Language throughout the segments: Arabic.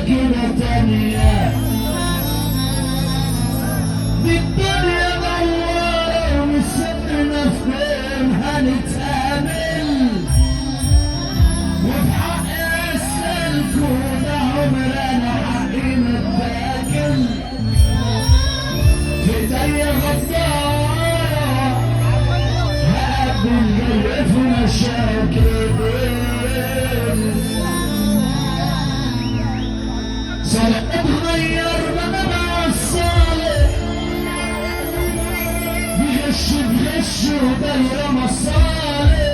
سكينة تانية. دي الدنيا دوارة ومسكنا فين هنتقابل، وبحق السلك وده عمرنا حقي متاكل. في ايديا غدارة هقابل جاي في مشاكل. صالح اتغير ما مع الصالح، بغش بغش ودايرة مصالح.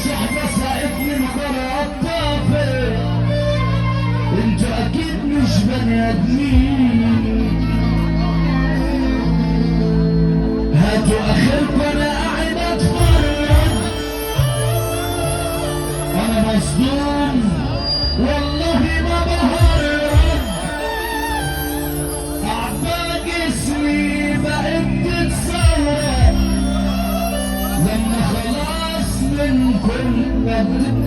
صحبة ساقتني مقرة الطافي، انتوا اكيد مش بني ادمين. هاتوا اخركم انا قاعد اتفرج، انا مصدوم والله ما بهرج. اعضاء جسمي بقت تتصور لما خلاص منكم بدت.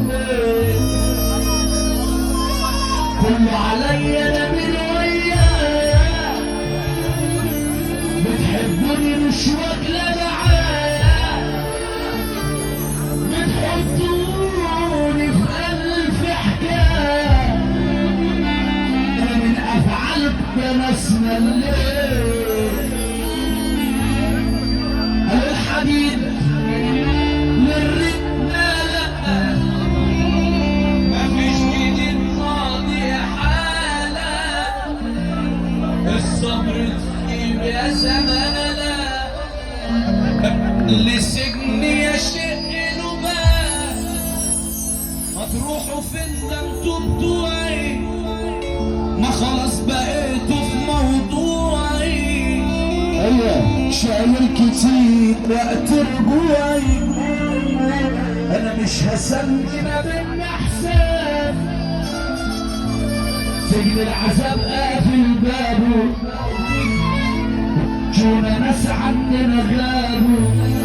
كله عليا انا من ويايا، بتحبوني مش واكله معايا، بتحطوني في ألف حكايه. انا من افعالكم انا اسمى الليل. الحديد للرجاله مفيش جديد ماضي حاله، الصبر تجيب يا زمالة. لسجن يا شق نبات، ما تروحوا فين ده انتوا بتوعي، ما خلاص بقيتوا في موضوعي. ايوه شايل كتير وقت رجوعي، انا مش هسمي ما بين حساب. سجن العذاب قافل بابه، شونا ناس عندنا غابوا.